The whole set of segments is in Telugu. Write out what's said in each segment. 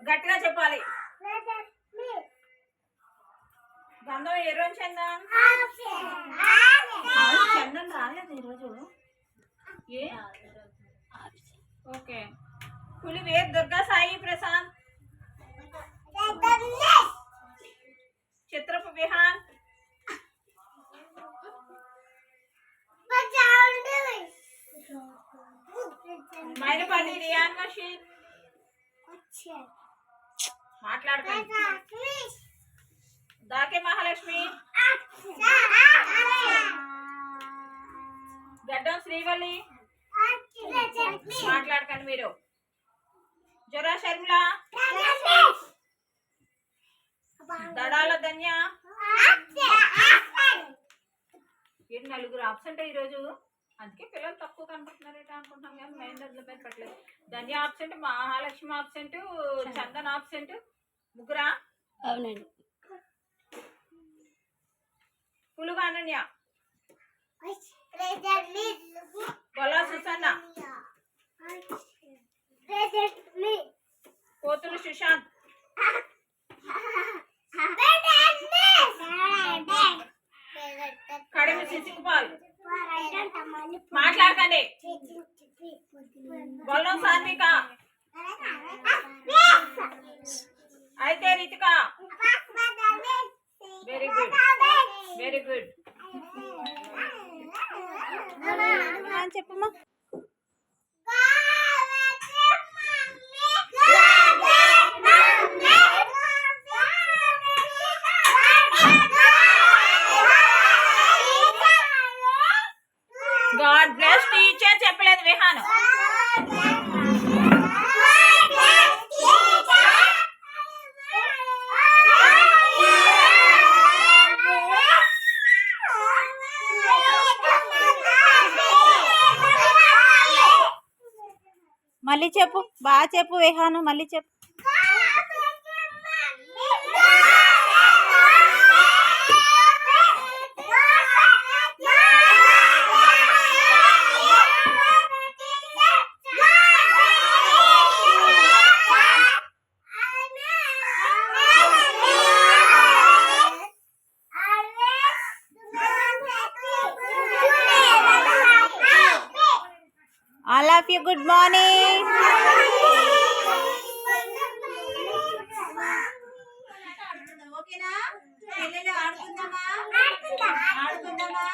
గట్టిగా చెప్పాలి. గంధం ఏ రోజు చందన్? చందన్ రాలేదు ఈరోజు. ఏ ఓకే. పులివేద్ దుర్గా సాయి ప్రశాంత్ చిత్రపు విహాన్ మైనపల్లి రియాన్ మషీద్ మాట్లాడకండి. దాకే మహాలక్ష్మి గడ్డం శ్రీవల్లి మాట్లాడకండి మీరు. జొరా షర్మిల దడాల ధన్య నలుగురు ఆబ్సెంట్ ఈరోజు. అందుకే పిల్లలు తక్కువ కనపడుతున్నారేట అనుకుంటున్నాం కానీ మైండ్ అందులో మీద పెట్టలేదు. Dhanya absent, Mahalakshmi absent, Chandan absent. ముగ్గురా? అవునండి. పులుగా అనన్య, గొల్లా సుసన్న, కోతులు సుశాంత్, కడిమి శశికుపాల్ మాట్లాడకండి. గొల్లం సాన్విక, అయితే Ritika. Very good, very good. చెప్పమ్మా. గాడ్ బ్లెస్ టీచర్ చెప్పలేదు విహాన్. మళ్ళీ చెప్పు, బాగా చెప్పు విహాను, మళ్ళీ చెప్పు. All of you, good morning. ఓకేనా? పిల్లలు ఆడుకుందామా? ఆడుకుందామా?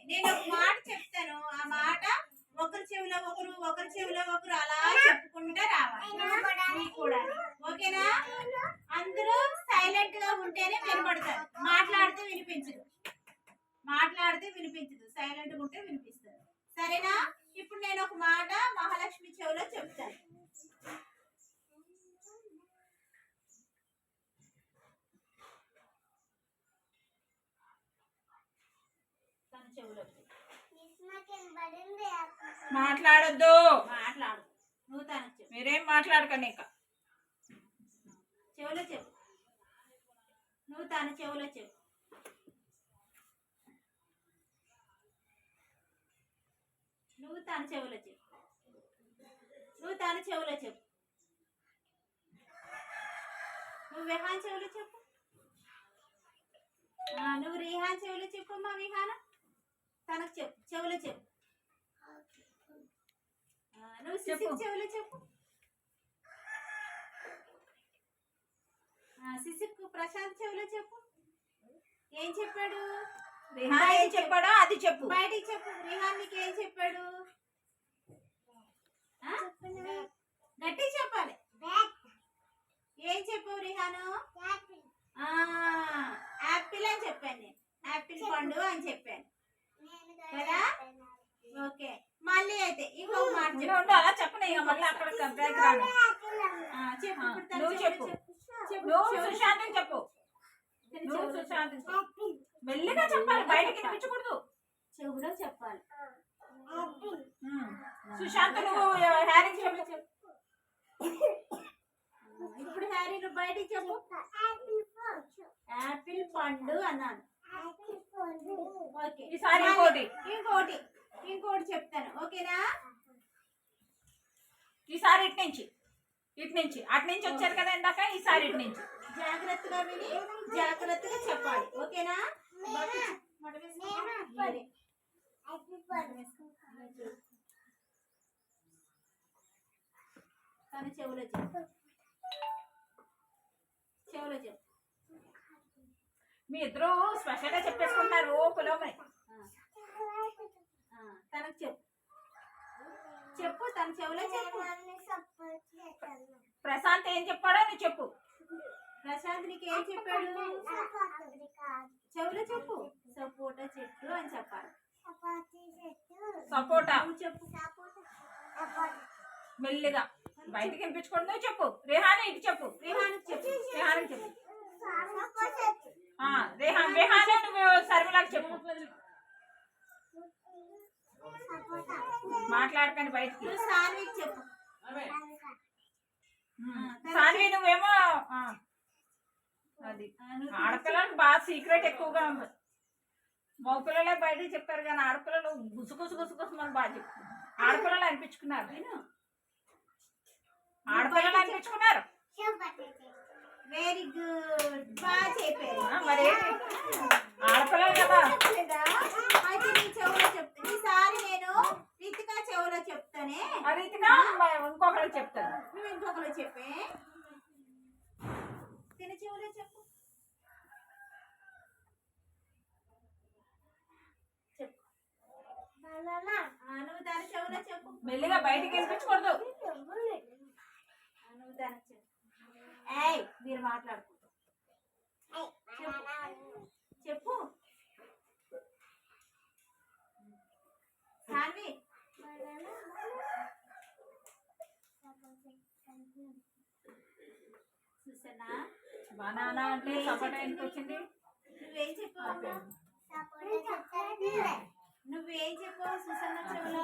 నేను ఒక మాట చెప్తాను. ఆ మాట ఒకరి చెవిలో ఒకరు, ఒకరి చెవిలో ఒకరు అలా చెప్పుకుంటూ రావాలి కూడా. ఓకేనా? అందరూ సైలెంట్ గా ఉంటేనే వినపడతారు. మాట్లాడితే వినిపించదు, మాట్లాడితే వినిపించదు. సైలెంట్ గా ఉంటే వినిపిస్తారు. సరేనా? ఇప్పుడు నేను ఒక మాట మహాలక్ష్మి చెవిలో చెప్తాను. మాట్లాడొద్దు, మాట్లాడు. నువ్వు తనకు చెప్పు, మీరేం మాట్లాడకండి. ఇంకా చెవులో చెప్పు, నువ్వు తన చెవులో చెప్పు. నువ్వు తన చెవులో చెప్పు, నువ్వు తన చెవులో చెప్పు. నువ్వు విహాన్ చెవులో చెప్పు. నువ్వు రిహాన్ చెవులో చెప్పమ్మా. విహాన తనకు చెప్పు, చెవులో చెప్పు. నువ్వు శిశిక్ చెవులో చెప్పు. శిశిక్ ప్రశాంత్ చెవులో చెప్పు. ఏం చెప్పాడు? రిహాన్ ఏం చెప్పాడో అది చెప్పు, బయటికి చెప్పు. రిహాన్ నీకు ఏం చెప్పాడు? గట్టిగా చెప్పాలి. ఏం చెప్పావు రిహాను? యాపిల్ అని చెప్పాను నేను. యాపిల్ పండు అని చెప్పాను కదా. ఓకే, మళ్ళీ అయితే ఇంకొక మాట చెప్పు. అలా చెప్పను, మళ్ళీ అక్కడ చెప్పు. నువ్వు చెప్పు, నువ్వు సుశాంత్ చెప్పు. నువ్వు సుశాంత్ మెల్లిగా చెప్పాలి, బయటకి వినిపించకూడదు. చెవులో చెప్పాలి. సుశాంత్ నువ్వు హ్యారీకి చెప్పు. ఇప్పుడు హ్యారీ నువ్వు బయటికి చెప్పు. యాపిల్ పండు అన్నాను. ఓకే, ఈసారి ఇంకోటి ఇంకోటి ఇంకోటి చెప్తాను. ఓకేనా? ఈసారి ఇటు నుంచి అటు నుంచి వచ్చారు కదా ఇందాక, ఈసారి ఇటు నుంచి. జాగ్రత్తగా విని జాగ్రత్తగా చెప్పాలి, ఓకేనా? మడ వేసుకో. మరి. తన చెవులో చెప్పు. మీ ఇద్దరు స్పెషల్ గా చెప్పేసుకుంటారు పులోమని. తనకు చెప్పు తన చెవులో చెప్పు. ప్రశాంత్ ఏం చెప్పాడో నువ్వు చెప్పు. ప్రశాంత్ నీకు ఏం చెప్పాడు? చెవులో చెప్పు. సపోటా చెట్టు అని చెప్పాలి. సపోటా. నువ్వు చెప్పు. మెల్లిగా బయటికి వినిపించుకోండి, నువ్వు చెప్పు. రేహాని ఇటు చెప్పు. రేహానికి చెప్పు. రేహానికి చెప్పు. రేహానే నువ్వు సర్వలాగా చెప్పు. మాట్లాడకండి బయటికి. నువ్వు సాన్వికి చెప్పు. సాన్వి నువ్వేమో అది ఆడపిల్లలకు బాగా సీక్రెట్ ఎక్కువగా ఉంది. మగపిల్లలే బయటకు చెప్పారు కానీ ఆడపిల్లలు గుసగుసమని బాగా చెప్తారు. ఆడపిల్లలు అనిపించుకున్నారు. ఆడపిల్లలు అనిపించుకున్నారు. వెరీ గుడ్, బాగా చెప్పారు. మరి ఆడపిల్లలు కదా. అయితే నీ చెవులో చెప్తా. ఈసారి నేను రితికా చెవులో చెప్తానే. రీతిగా ఇంకొకరికి చెప్తాను. నువ్వు ఇంకొకరు చెప్పే. తిన చెవులో చెప్పు. నువ్వు దాని చెవులో చెప్పు. మెల్లిగా బయటికి వినిపించకూడదు. నువ్వు దానికి చెప్పు. ఏయ్ మీరు మాట్లాడుకుంటారు. చెప్పు. సాన్వి చూసానా? బనానా అంటే సపోటా ఎందుకు వచ్చింది? నువ్వేం చెప్పు. నువ్వేం చెప్పు సుసన్న చెవులో?